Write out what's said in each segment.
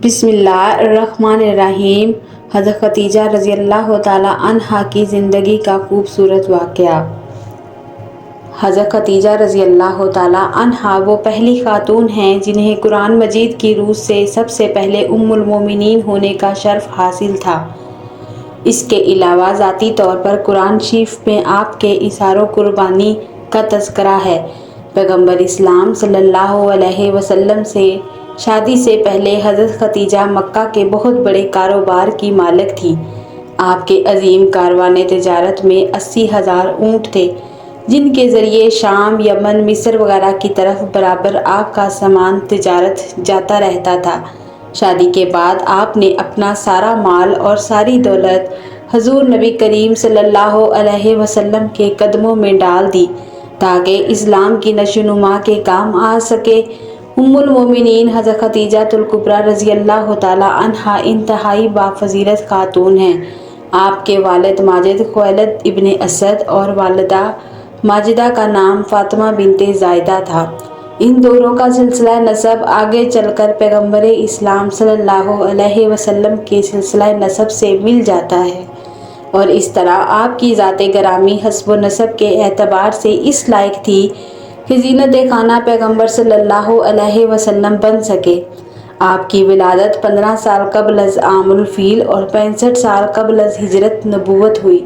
بسم اللہ الرحمن الرحیم۔ حضرت خدیجہ رضی اللہ تعالیٰ عنہا کی زندگی کا خوبصورت واقعہ۔ حضرت خدیجہ رضی اللہ تعالیٰ عنہا وہ پہلی خاتون ہیں جنہیں قرآن مجید کی روح سے سب سے پہلے ام المومنین ہونے کا شرف حاصل تھا۔ اس کے علاوہ ذاتی طور پر قرآن شریف میں آپ کے ایثار و قربانی کا تذکرہ ہے۔ پیغمبر اسلام صلی اللہ علیہ وسلم سے شادی سے پہلے حضرت خدیجہ مکہ کے بہت بڑے کاروبار کی مالک تھیں۔ آپ کے عظیم کاروان تجارت میں 80,000 اونٹ تھے، جن کے ذریعے شام، یمن، مصر وغیرہ کی طرف برابر آپ کا سامان تجارت جاتا رہتا تھا۔ شادی کے بعد آپ نے اپنا سارا مال اور ساری دولت حضور نبی کریم صلی اللہ علیہ وسلم کے قدموں میں ڈال دی تاکہ اسلام کی نشو و نما کے کام آ سکے۔ ام المومنین حضرت خدیجہ الکبریٰ رضی اللہ تعالیٰ عنہا انتہائی بافضیلت خاتون ہیں۔ آپ کے والد ماجد خویلد ابن اسد اور والدہ ماجدہ کا نام فاطمہ بنت زائدہ تھا۔ ان دونوں کا سلسلہ نسب آگے چل کر پیغمبر اسلام صلی اللہ علیہ وسلم کے سلسلہ نسب سے مل جاتا ہے، اور اس طرح آپ کی ذات گرامی حسب و نسب کے اعتبار سے اس لائق تھی کہ زینت خانہ پیغمبر صلی اللہ علیہ وسلم بن سکے۔ آپ کی ولادت 15 سال قبل از عام الفیل اور 65 سال قبل از ہجرت نبوت ہوئی۔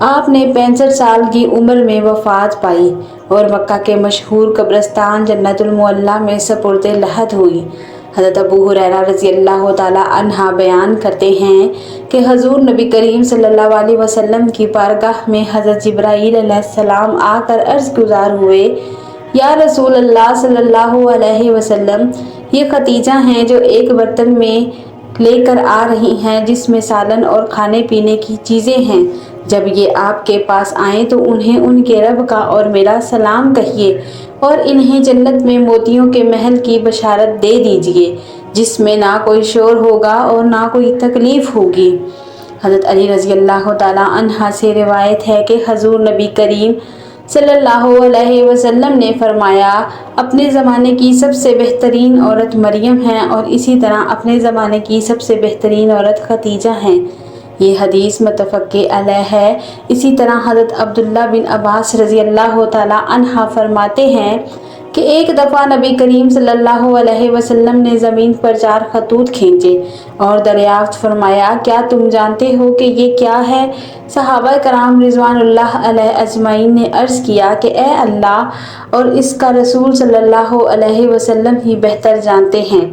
آپ نے 65 سال کی عمر میں وفات پائی اور مکہ کے مشہور قبرستان جنت المعلیٰ میں سپرد لحد ہوئی۔ حضرت ابو ہریرہ رضی اللہ تعالیٰ عنہ بیان کرتے ہیں کہ حضور نبی کریم صلی اللہ علیہ وسلم کی بارگاہ میں حضرت جبرائیل علیہ السلام آ کر عرض گزار ہوئے، یا رسول اللہ صلی اللہ علیہ وسلم، یہ خدیجہ ہیں جو ایک برتن میں لے کر آ رہی ہیں جس میں سالن اور کھانے پینے کی چیزیں ہیں۔ جب یہ آپ کے پاس آئیں تو انہیں ان کے رب کا اور میرا سلام کہیے، اور انہیں جنت میں موتیوں کے محل کی بشارت دے دیجیے جس میں نہ کوئی شور ہوگا اور نہ کوئی تکلیف ہوگی۔ حضرت علی رضی اللہ تعالیٰ عنہ سے روایت ہے کہ حضور نبی کریم صلی اللہ علیہ وسلم نے فرمایا، اپنے زمانے کی سب سے بہترین عورت مریم ہے اور اسی طرح اپنے زمانے کی سب سے بہترین عورت خدیجہ ہیں۔ یہ حدیث متفق علیہ ہے۔ اسی طرح حضرت عبداللہ بن عباس رضی اللہ تعالیٰ عنہ فرماتے ہیں کہ ایک دفعہ نبی کریم صلی اللہ علیہ وسلم نے زمین پر 4 خطوط کھینچے اور دریافت فرمایا، کیا تم جانتے ہو کہ یہ کیا ہے؟ صحابہ کرام رضوان اللہ علیہ اجمعین نے عرض کیا کہ اے اللہ اور اس کا رسول صلی اللہ علیہ وسلم ہی بہتر جانتے ہیں۔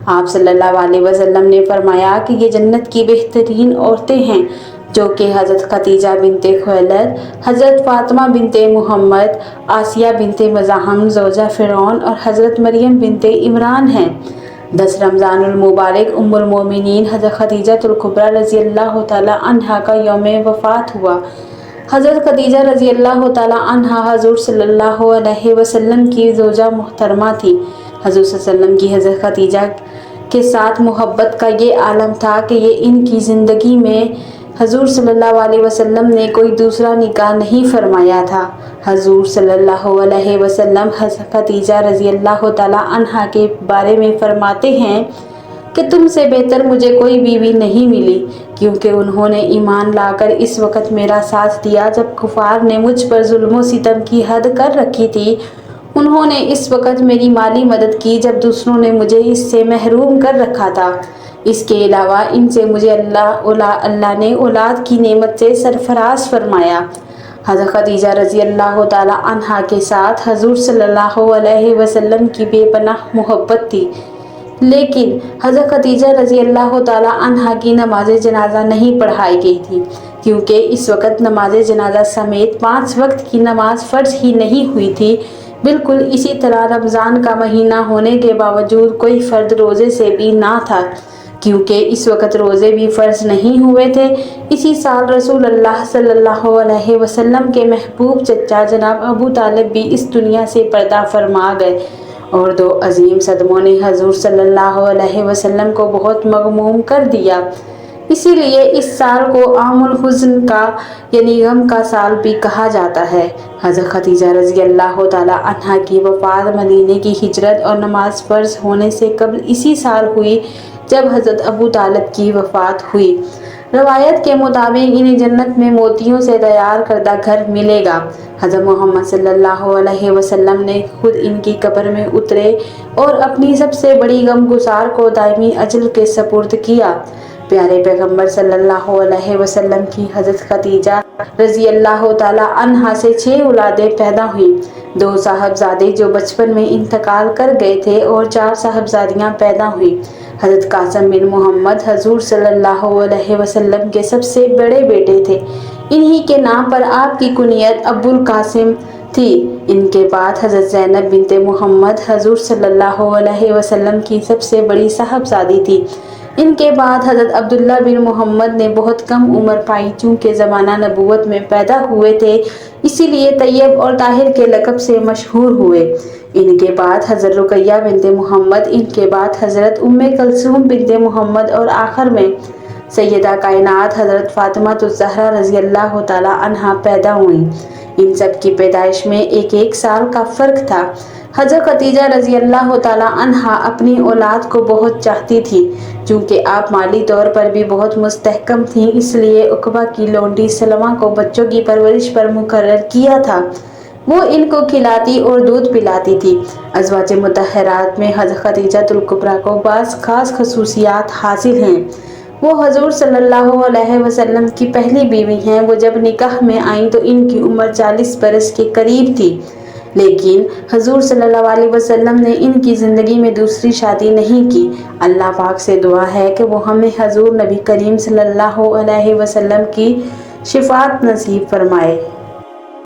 آپ صلی اللہ علیہ وسلم نے فرمایا کہ یہ جنت کی بہترین عورتیں ہیں، جو کہ حضرت خدیجہ بنت خویلد، حضرت فاطمہ بنت محمد، آسیہ بنت مزاحم زوجہ فرعون اور حضرت مریم بنت عمران ہیں۔ 10 رمضان المبارک ام المومنین حضرت خدیجہ الکبریٰ رضی اللہ تعالیٰ عنہا کا یوم وفات ہوا۔ حضرت خدیجہ رضی اللہ تعالیٰ عنہا حضور صلی اللہ علیہ وسلم کی زوجہ محترمہ تھی۔ حضور صلی اللہ علیہ وسلم کی حضرت خدیجہ کے ساتھ محبت کا یہ عالم تھا کہ یہ ان کی زندگی میں حضور صلی اللہ علیہ وسلم نے کوئی دوسرا نکاح نہیں فرمایا تھا۔ حضور صلی اللہ علیہ وسلم حضرت خدیجہ رضی اللہ تعالیٰ عنہا کے بارے میں فرماتے ہیں کہ تم سے بہتر مجھے کوئی بیوی نہیں ملی، کیونکہ انہوں نے ایمان لا کر اس وقت میرا ساتھ دیا جب کفار نے مجھ پر ظلم و ستم کی حد کر رکھی تھی۔ انہوں نے اس وقت میری مالی مدد کی جب دوسروں نے مجھے اس سے محروم کر رکھا تھا۔ اس کے علاوہ ان سے مجھے اللہ نے اولاد کی نعمت سے سرفراز فرمایا۔ حضرت خدیجہ رضی اللہ تعالیٰ عنہا کے ساتھ حضور صلی اللہ علیہ وسلم کی بے پناہ محبت تھی، لیکن حضرت خدیجہ رضی اللہ تعالیٰ عنہا کی نماز جنازہ نہیں پڑھائی گئی تھی، کیونکہ اس وقت نماز جنازہ سمیت 5 وقت کی نماز فرض ہی نہیں ہوئی تھی۔ بالکل اسی طرح رمضان کا مہینہ ہونے کے باوجود کوئی فرد روزے سے بھی نہ تھا، کیونکہ اس وقت روزے بھی فرض نہیں ہوئے تھے۔ اسی سال رسول اللہ صلی اللہ علیہ وسلم کے محبوب چچا جناب ابو طالب بھی اس دنیا سے پردہ فرما گئے، اور 2 عظیم صدموں نے حضور صلی اللہ علیہ وسلم کو بہت مغموم کر دیا۔ اسی لیے اس سال کو عام الحزن کا یعنی غم کا سال بھی کہا جاتا ہے۔ حضرت خدیجہ رضی اللہ تعالیٰ عنہا کی وفات مدینے کی ہجرت اور نماز فرض ہونے سے قبل اسی سال ہوئی، جب حضرت ابو طالب کی وفات ہوئی۔ روایت کے مطابق انہیں جنت میں موتیوں سے تیار کردہ گھر ملے گا۔ حضرت محمد صلی اللہ علیہ وسلم نے خود ان کی قبر میں اترے اور اپنی سب سے بڑی غمگسار کو دائمی اجل کے سپرد کیا۔ پیارے پیغمبر صلی اللہ علیہ وسلم کی حضرت خدیجہ رضی اللہ تعالی عنہا سے 6 اولادیں پیدا ہوئیں۔ 2 صاحبزادے جو بچپن میں انتقال کر گئے تھے اور 4 صاحبزادیاں پیدا ہوئیں۔ حضرت قاسم بن محمد حضور صلی اللہ علیہ وسلم کے سب سے بڑے بیٹے تھے۔ انہی کے نام پر آپ کی کنیت ابو القاسم تھی۔ ان کے بعد حضرت زینب بنت محمد حضور صلی اللہ علیہ وسلم کی سب سے بڑی صاحبزادی تھی۔ ان کے بعد حضرت عبداللہ بن محمد نے بہت کم عمر پائی، چونکہ زمانہ نبوت میں پیدا ہوئے تھے اسی لیے طیب اور طاہر کے لقب سے مشہور ہوئے۔ ان کے بعد حضرت رقیہ بنت محمد، ان کے بعد حضرت ام کلثوم بنت محمد اور آخر میں سیدہ کائنات حضرت فاطمہ الزہرا رضی اللہ تعالی عنہا پیدا ہوئیں۔ ان سب کی پیدائش میں 1 سال کا فرق تھا۔ حضرت خدیجہ رضی اللہ تعالی عنہا اپنی اولاد کو بہت چاہتی تھی، چونکہ آپ مالی طور پر بھی بہت مستحکم تھیں، اس لیے عقبہ کی لونڈی سلمہ کو بچوں کی پرورش پر مقرر کیا تھا۔ وہ ان کو کھلاتی اور دودھ پلاتی تھی۔ ازواج مطہرات میں حضرت خدیجہ الکبریٰ کو بعض خاص خصوصیات حاصل ہیں۔ وہ حضور صلی اللہ علیہ وسلم کی پہلی بیوی ہیں۔ وہ جب نکاح میں آئیں تو ان کی عمر 40 برس کے قریب تھی، لیکن حضور صلی اللہ علیہ وسلم نے ان کی زندگی میں دوسری شادی نہیں کی۔ اللہ پاک سے دعا ہے کہ وہ ہمیں حضور نبی کریم صلی اللہ علیہ وسلم کی شفاعت نصیب فرمائے۔